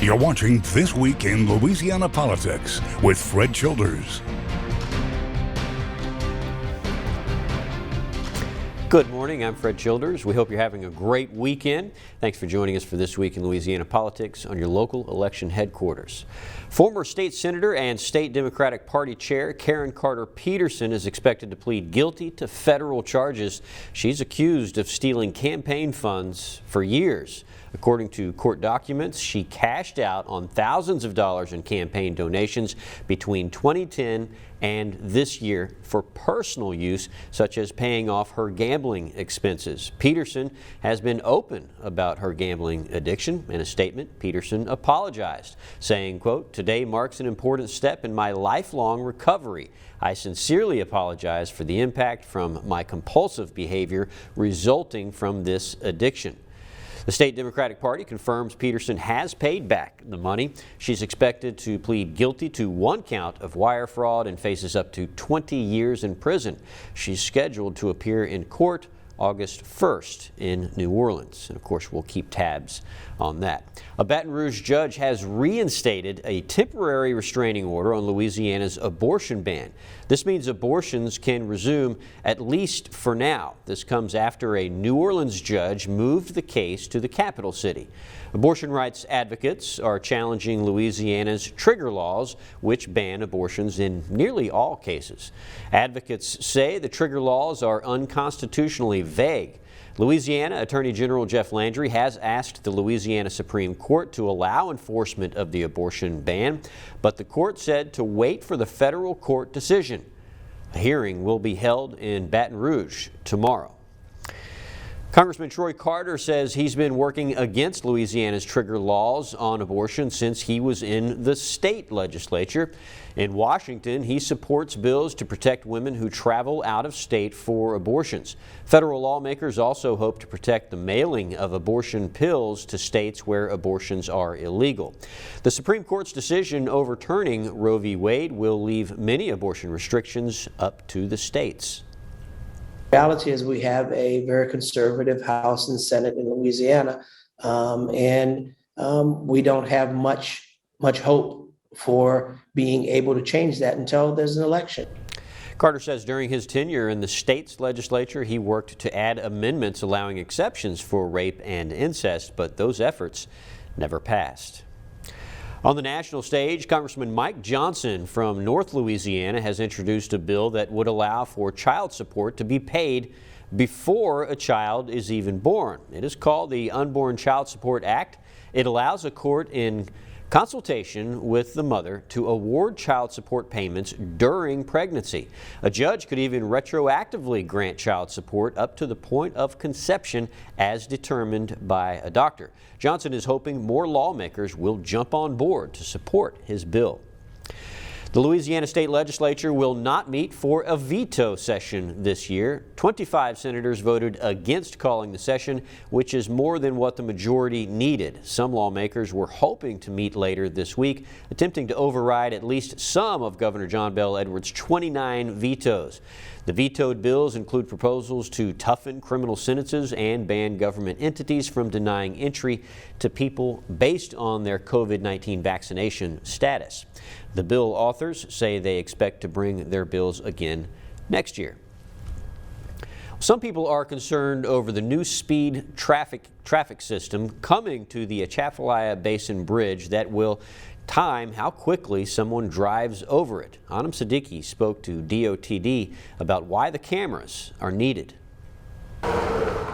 You're watching This Week in Louisiana Politics with Fred Childers. Good morning, I'm Fred Childers. We hope you're having a great weekend. Thanks for joining us for This Week in Louisiana Politics on your local election headquarters. Former state senator and state Democratic Party chair Karen Carter Peterson is expected to plead guilty to federal charges. She's accused of stealing campaign funds for years. According to court documents, she cashed out on thousands of dollars in campaign donations between 2010 and this year for personal use, such as paying off her gambling expenses. Peterson has been open about her gambling addiction. In a statement, Peterson apologized, saying, quote, "Today marks an important step in my lifelong recovery. I sincerely apologize for the impact from my compulsive behavior resulting from this addiction." The state Democratic Party confirms Peterson has paid back the money. She's expected to plead guilty to one count of wire fraud and faces up to 20 years in prison. She's scheduled to appear in court August 1st in New Orleans. And of course, we'll keep tabs on that. A Baton Rouge judge has reinstated a temporary restraining order on Louisiana's abortion ban. This means abortions can resume at least for now. This comes after a New Orleans judge moved the case to the capital city. Abortion rights advocates are challenging Louisiana's trigger laws, which ban abortions in nearly all cases. Advocates say the trigger laws are unconstitutionally vague. Louisiana Attorney General Jeff Landry has asked the Louisiana Supreme Court to allow enforcement of the abortion ban, but the court said to wait for the federal court decision. A hearing will be held in Baton Rouge tomorrow. Congressman Troy Carter says he's been working against Louisiana's trigger laws on abortion since he was in the state legislature. In Washington, he supports bills to protect women who travel out of state for abortions. Federal lawmakers also hope to protect the mailing of abortion pills to states where abortions are illegal. The Supreme Court's decision overturning Roe v. Wade will leave many abortion restrictions up to the states. The reality is we have a very conservative House and Senate in Louisiana, and we don't have much hope for being able to change that until there's an election. Carter says during his tenure in the state's legislature, he worked to add amendments allowing exceptions for rape and incest, but those efforts never passed. On the national stage, Congressman Mike Johnson from North Louisiana has introduced a bill that would allow for child support to be paid before a child is even born. It is called the Unborn Child Support Act. It allows a court in consultation with the mother to award child support payments during pregnancy. A judge could even retroactively grant child support up to the point of conception as determined by a doctor. Johnson is hoping more lawmakers will jump on board to support his bill. The Louisiana State Legislature will not meet for a veto session this year. 25 senators voted against calling the session, which is more than what the majority needed. Some lawmakers were hoping to meet later this week, attempting to override at least some of Governor John Bel Edwards' 29 vetoes. The vetoed bills include proposals to toughen criminal sentences and ban government entities from denying entry to people based on their COVID-19 vaccination status. The bill authors say they expect to bring their bills again next year. Some people are concerned over the new speed traffic system coming to the Atchafalaya Basin Bridge that will time how quickly someone drives over it. Anam Siddiqui spoke to DOTD about why the cameras are needed.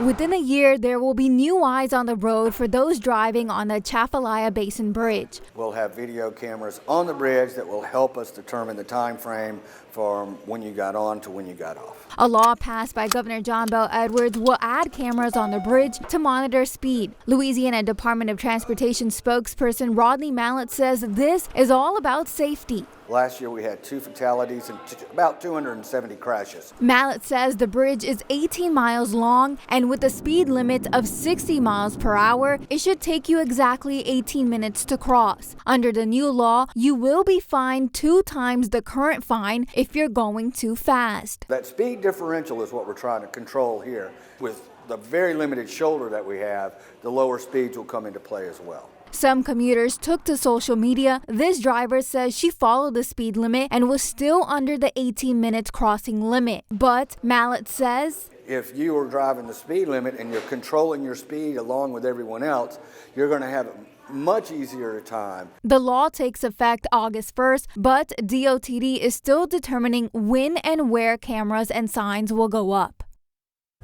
Within a year, there will be new eyes on the road for those driving on the Atchafalaya Basin Bridge. We'll have video cameras on the bridge that will help us determine the time frame from when you got on to when you got off. A law passed by Governor John Bel Edwards will add cameras on the bridge to monitor speed. Louisiana Department of Transportation spokesperson Rodney Mallett says this is all about safety. Last year we had 2 fatalities and about 270 crashes. Mallett says the bridge is 18 miles long, and with a speed limit of 60 miles per hour, it should take you exactly 18 minutes to cross. Under the new law, you will be fined 2 times the current fine if you're going too fast. That speed differential is what we're trying to control here. With the very limited shoulder that we have, the lower speeds will come into play as well. Some commuters took to social media. This driver says she followed the speed limit and was still under the 18 minutes crossing limit. But Mallet says, if you are driving the speed limit and you're controlling your speed along with everyone else, you're going to have a much easier time. The law takes effect August 1st, but DOTD is still determining when and where cameras and signs will go up.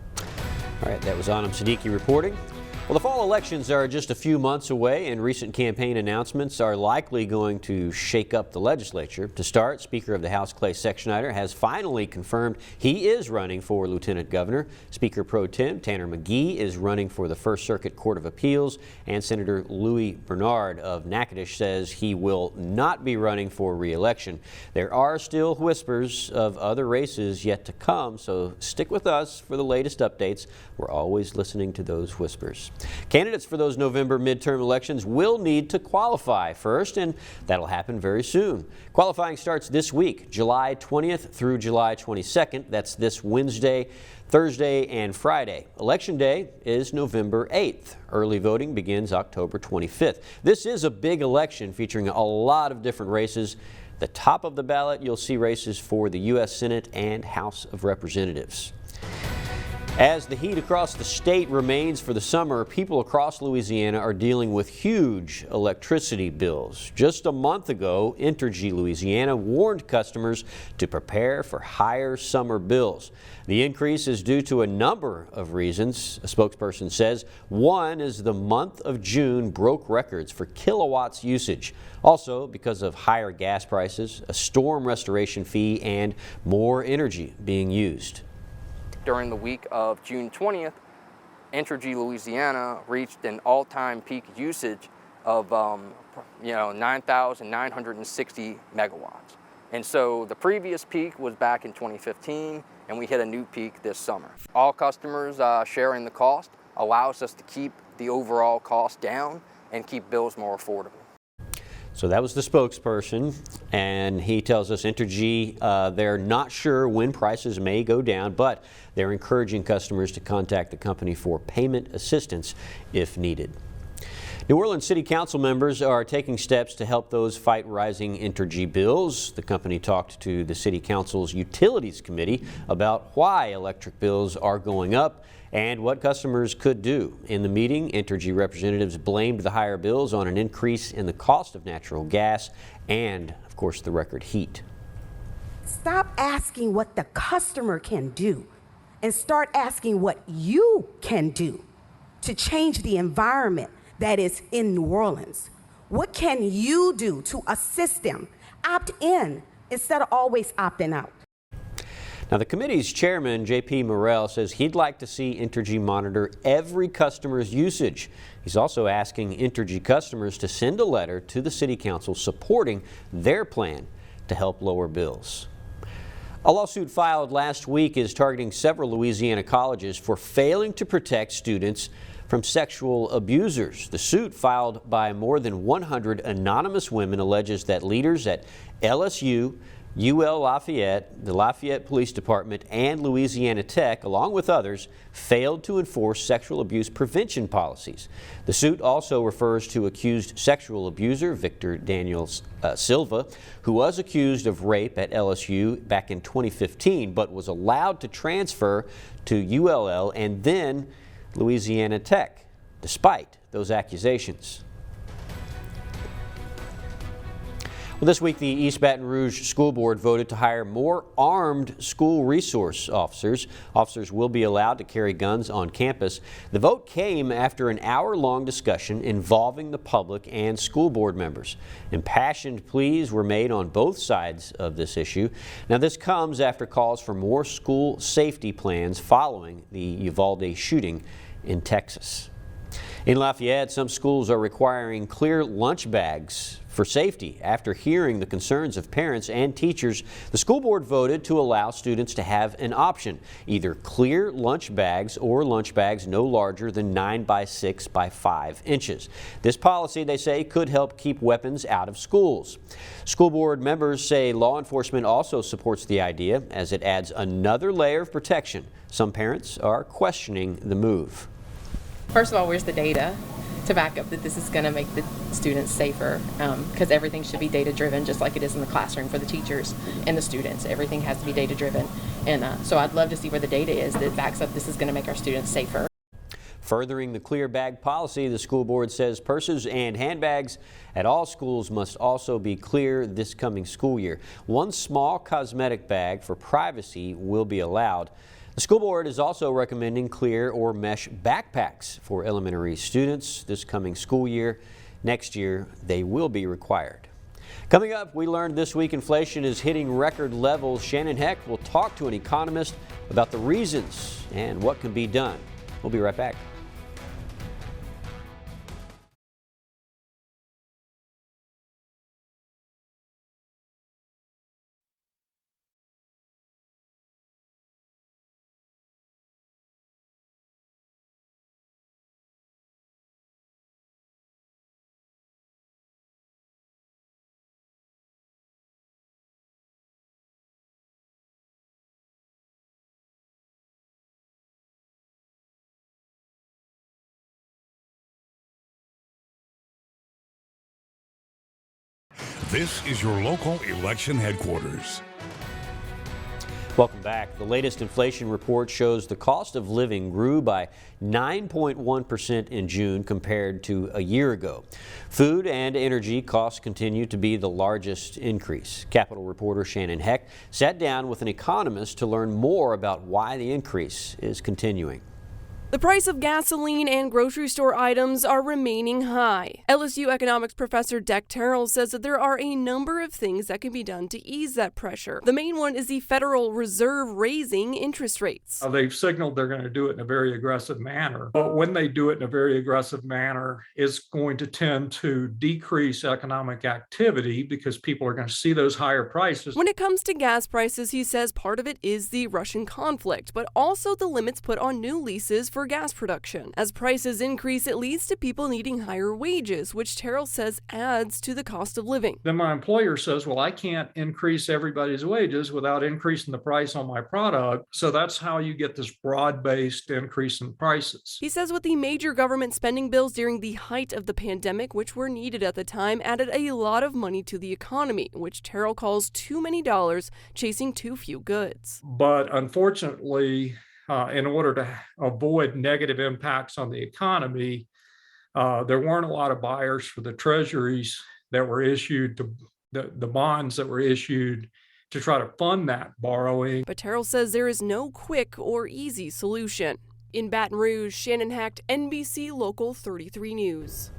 All right, that was Anam Siddiqui reporting. Well, the fall elections are just a few months away, and recent campaign announcements are likely going to shake up the legislature. To start, Speaker of the House Clay Sexsnyder has finally confirmed he is running for Lieutenant Governor. Speaker Pro Tem Tanner McGee is running for the First Circuit Court of Appeals, and Senator Louis Bernard of Natchitoches says he will not be running for re-election. There are still whispers of other races yet to come, so stick with us for the latest updates. We're always listening to those whispers. Candidates for those November midterm elections will need to qualify first, and that'll happen very soon. Qualifying starts this week, July 20th through July 22nd. That's this Wednesday, Thursday, and Friday. Election Day is November 8th. Early voting begins October 25th. This is a big election featuring a lot of different races. The top of the ballot, you'll see races for the U.S. Senate and House of Representatives. As the heat across the state remains for the summer, people across Louisiana are dealing with huge electricity bills. Just a month ago, Entergy Louisiana warned customers to prepare for higher summer bills. The increase is due to a number of reasons, a spokesperson says. One is the month of June broke records for kilowatts usage. Also, because of higher gas prices, a storm restoration fee, and more energy being used. During the week of June 20th, Entergy Louisiana reached an all-time peak usage of 9,960 megawatts. And so the previous peak was back in 2015, and we hit a new peak this summer. All customers sharing the cost allows us to keep the overall cost down and keep bills more affordable. So that was the spokesperson, and he tells us Entergy, they're not sure when prices may go down, but they're encouraging customers to contact the company for payment assistance if needed. New Orleans City Council members are taking steps to help those fight rising Entergy bills. The company talked to the City Council's Utilities Committee about why electric bills are going up and what customers could do. In the meeting, Entergy representatives blamed the higher bills on an increase in the cost of natural gas and, of course, the record heat. Stop asking what the customer can do and start asking what you can do to change the environment that is in New Orleans. What can you do to assist them? Opt in instead of always opting out. Now, the committee's chairman, J.P. Morrell, says he'd like to see Entergy monitor every customer's usage. He's also asking Entergy customers to send a letter to the City Council supporting their plan to help lower bills. A lawsuit filed last week is targeting several Louisiana colleges for failing to protect students from sexual abusers. The suit, filed by more than 100 anonymous women, alleges that leaders at LSU, UL Lafayette, the Lafayette Police Department, and Louisiana Tech, along with others, failed to enforce sexual abuse prevention policies. The suit also refers to accused sexual abuser Victor Daniel Silva, who was accused of rape at LSU back in 2015, but was allowed to transfer to ULL and then Louisiana Tech, despite those accusations. Well, this week, the East Baton Rouge School Board voted to hire more armed school resource officers. Officers will be allowed to carry guns on campus. The vote came after an hour-long discussion involving the public and school board members. Impassioned pleas were made on both sides of this issue. Now, this comes after calls for more school safety plans following the Uvalde shooting in Texas. In Lafayette, some schools are requiring clear lunch bags for safety. After hearing the concerns of parents and teachers, the school board voted to allow students to have an option, either clear lunch bags or lunch bags no larger than 9 by 6 by 5 inches. This policy, they say, could help keep weapons out of schools. School board members say law enforcement also supports the idea as it adds another layer of protection. Some parents are questioning the move. First of all, where's the data to back up that this is going to make the students safer, because everything should be data driven, just like it is in the classroom for the teachers and the students. Everything has to be data driven, and so I'd love to see where the data is that backs up this is going to make our students safer. Furthering the clear bag policy, the school board says purses and handbags at all schools must also be clear this coming school year. One small cosmetic bag for privacy will be allowed. The school board is also recommending clear or mesh backpacks for elementary students this coming school year. Next year, they will be required. Coming up, we learned this week inflation is hitting record levels. Shannon Heck will talk to an economist about the reasons and what can be done. We'll be right back. This is your local election headquarters. Welcome back. The latest inflation report shows the cost of living grew by 9.1% in June compared to a year ago. Food and energy costs continue to be the largest increase. Capitol reporter Shannon Heck sat down with an economist to learn more about why the increase is continuing. The price of gasoline and grocery store items are remaining high. LSU economics professor Deck Terrell says that there are a number of things that can be done to ease that pressure. The main one is the Federal Reserve raising interest rates. They've signaled they're going to do it in a very aggressive manner. But when they do it in a very aggressive manner, it's going to tend to decrease economic activity because people are going to see those higher prices. When it comes to gas prices, he says part of it is the Russian conflict, but also the limits put on new leases for gas production. As prices increase, it leads to people needing higher wages, which Terrell says adds to the cost of living. Then my employer says, well, I can't increase everybody's wages without increasing the price on my product. So that's how you get this broad-based increase in prices. He says with the major government spending bills during the height of the pandemic, which were needed at the time, added a lot of money to the economy, which Terrell calls too many dollars chasing too few goods. But unfortunately, in order to avoid negative impacts on the economy, there weren't a lot of buyers for the treasuries that were issued, the bonds that were issued to try to fund that borrowing. But Terrell says there is no quick or easy solution. In Baton Rouge, Shannon Hecht, NBC Local 33 News.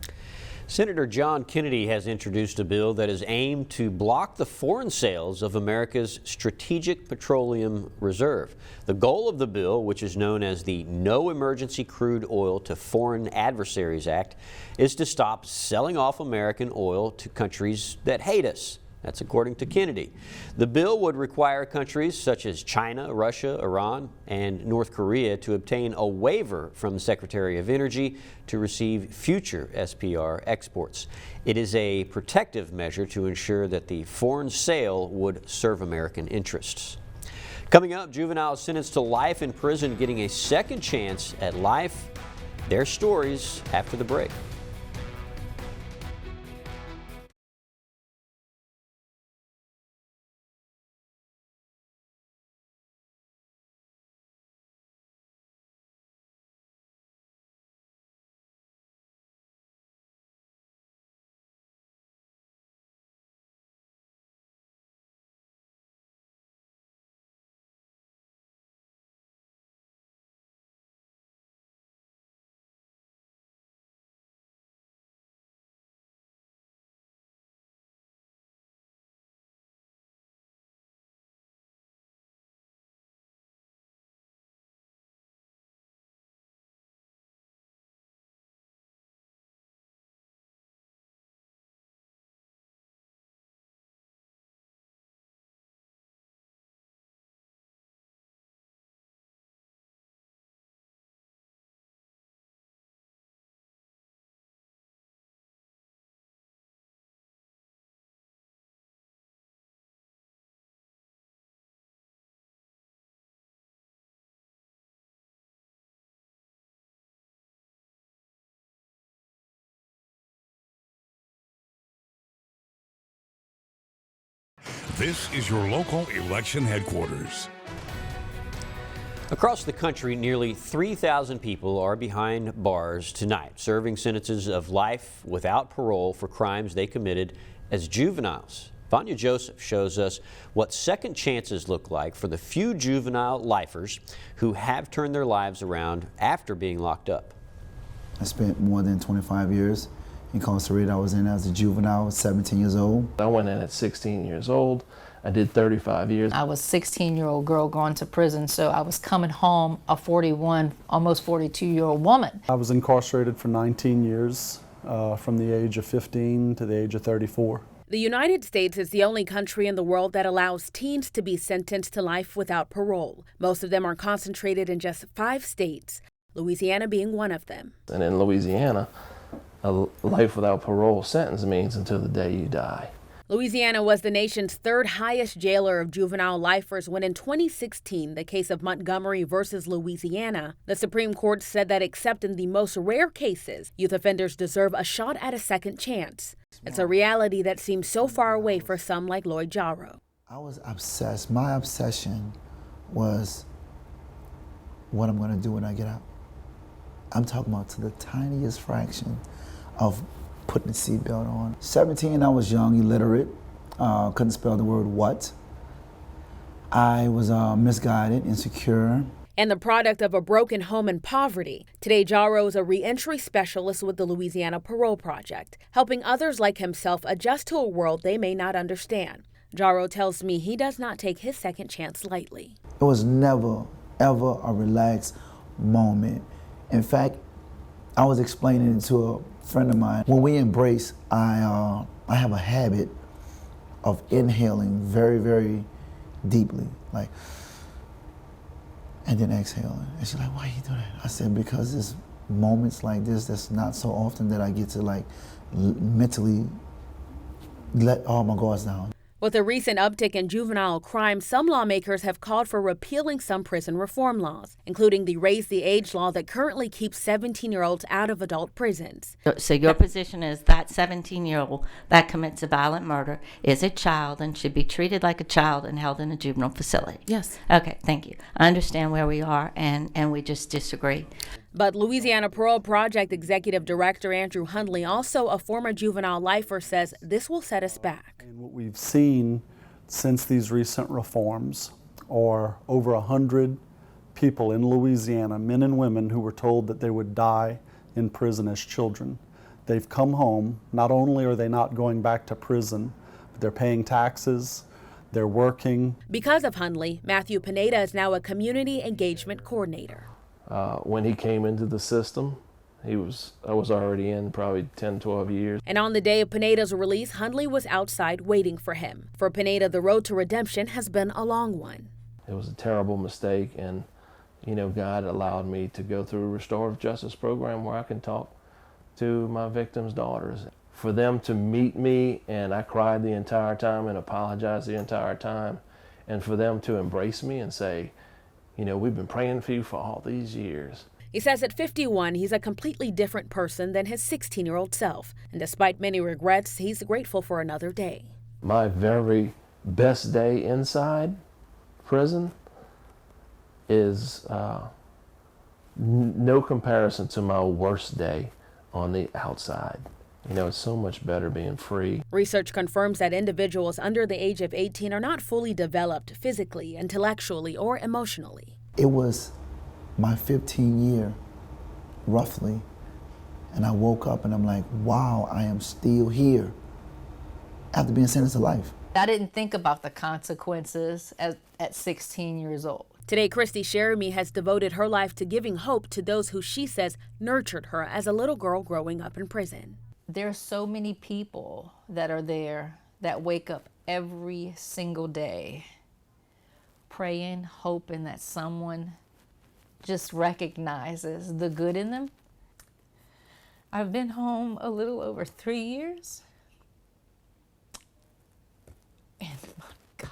Senator John Kennedy has introduced a bill that is aimed to block the foreign sales of America's Strategic Petroleum Reserve. The goal of the bill, which is known as the No Emergency Crude Oil to Foreign Adversaries Act, is to stop selling off American oil to countries that hate us. That's according to Kennedy. The bill would require countries such as China, Russia, Iran, and North Korea to obtain a waiver from the Secretary of Energy to receive future SPR exports. It is a protective measure to ensure that the foreign sale would serve American interests. Coming up, juveniles sentenced to life in prison getting a second chance at life. Their stories after the break. This is your local election headquarters. Across the country, nearly 3,000 people are behind bars tonight, serving sentences of life without parole for crimes they committed as juveniles. Vanya Joseph shows us what second chances look like for the few juvenile lifers who have turned their lives around after being locked up. I spent more than 25 years incarcerated. I was in as a juvenile, 17 years old. I went in at 16 years old. I did 35 years. I was a 16-year-old girl going to prison, so I was coming home a 41, almost 42-year-old woman. I was incarcerated for 19 years, from the age of 15 to the age of 34. The United States is the only country in the world that allows teens to be sentenced to life without parole. Most of them are concentrated in just 5 states, Louisiana being one of them. And in Louisiana, a life without parole sentence means until the day you die. Louisiana was the nation's 3rd highest jailer of juvenile lifers when in 2016, the case of Montgomery versus Louisiana, the Supreme Court said that except in the most rare cases, youth offenders deserve a shot at a second chance. It's a reality that seems so far away for some like Lloyd Jarrow. I was obsessed. My obsession was what I'm going to do when I get out. I'm talking about to the tiniest fraction of putting the seatbelt on. 17, I was young, illiterate, couldn't spell the word what. I was misguided, insecure. And the product of a broken home and poverty. Today, Jarrow is a reentry specialist with the Louisiana Parole Project, helping others like himself adjust to a world they may not understand. Jarrow tells me he does not take his second chance lightly. It was never, ever a relaxed moment. In fact, I was explaining it to a friend of mine. When we embrace, I have a habit of inhaling very, very deeply, like, and then exhaling. And she's like, why you do that? I said, because it's moments like this that's not so often that I get to like mentally let all my guards down. With a recent uptick in juvenile crime, some lawmakers have called for repealing some prison reform laws, including the Raise the Age law that currently keeps 17-year-olds out of adult prisons. So your position is that 17-year-old that commits a violent murder is a child and should be treated like a child and held in a juvenile facility? Yes. Okay, thank you. I understand where we are, and we just disagree. But Louisiana Parole Project Executive Director Andrew Hundley, also a former juvenile lifer, says this will set us back. And what we've seen since these recent reforms are over 100 people in Louisiana, men and women, who were told that they would die in prison as children. They've come home. Not only are they not going back to prison, but they're paying taxes, they're working. Because of Hundley, Matthew Pineda is now a community engagement coordinator. When he came into the system, I was already in probably 10, 12 years. And on the day of Pineda's release, Hundley was outside waiting for him. For Pineda, the road to redemption has been a long one. It was a terrible mistake, and God allowed me to go through a restorative justice program where I can talk to my victims' daughters. For them to meet me, and I cried the entire time and apologized the entire time, and for them to embrace me and say, we've been praying for you for all these years. He says at 51, he's a completely different person than his 16-year-old self. And despite many regrets, he's grateful for another day. My very best day inside prison is no comparison to my worst day on the outside. It's so much better being free. Research confirms that individuals under the age of 18 are not fully developed physically, intellectually, or emotionally. It was my 15th year, roughly, and I woke up and I'm like, wow, I am still here after being sentenced to life. I didn't think about the consequences at 16 years old. Today, Christy Sheremy has devoted her life to giving hope to those who she says nurtured her as a little girl growing up in prison. There are so many people that are there that wake up every single day praying, hoping that someone just recognizes the good in them. I've been home a little over 3 years. And my God,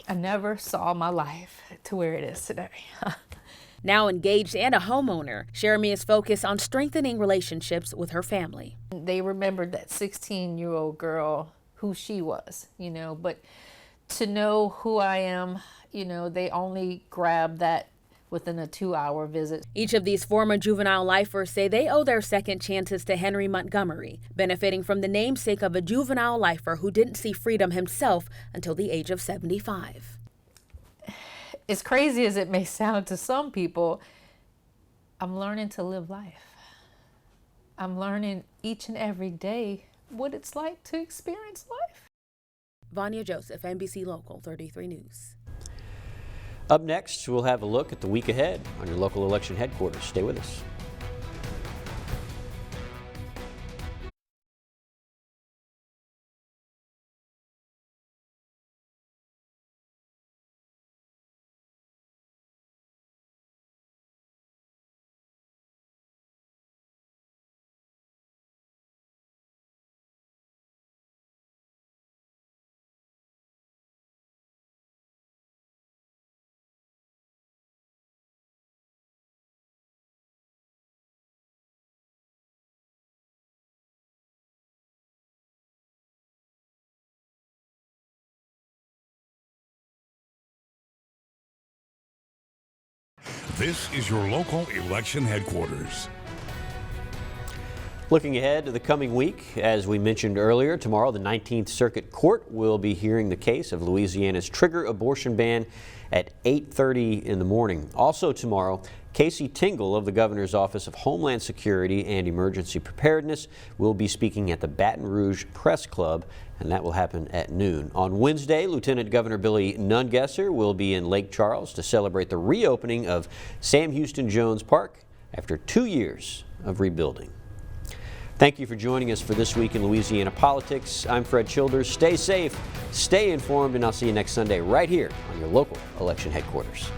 I never saw my life to where it is today. Now engaged and a homeowner, Sheremy is focused on strengthening relationships with her family. They remembered that 16-year-old girl who she was, but to know who I am, they only grabbed that within a 2-hour visit. Each of these former juvenile lifers say they owe their second chances to Henry Montgomery, benefiting from the namesake of a juvenile lifer who didn't see freedom himself until the age of 75. As crazy as it may sound to some people, I'm learning to live life. I'm learning each and every day what it's like to experience life. Vanya Joseph, NBC Local 33 News. Up next, we'll have a look at the week ahead on your local election headquarters. Stay with us. This is your local election headquarters. Looking ahead to the coming week, as we mentioned earlier, tomorrow the 19th Circuit Court will be hearing the case of Louisiana's trigger abortion ban at 8:30 in the morning. Also tomorrow, Casey Tingle of the Governor's Office of Homeland Security and Emergency Preparedness will be speaking at the Baton Rouge Press Club, and that will happen at noon. On Wednesday, Lieutenant Governor Billy Nungesser will be in Lake Charles to celebrate the reopening of Sam Houston Jones Park after 2 years of rebuilding. Thank you for joining us for This Week in Louisiana Politics. I'm Fred Childers. Stay safe, stay informed, and I'll see you next Sunday right here on your local election headquarters.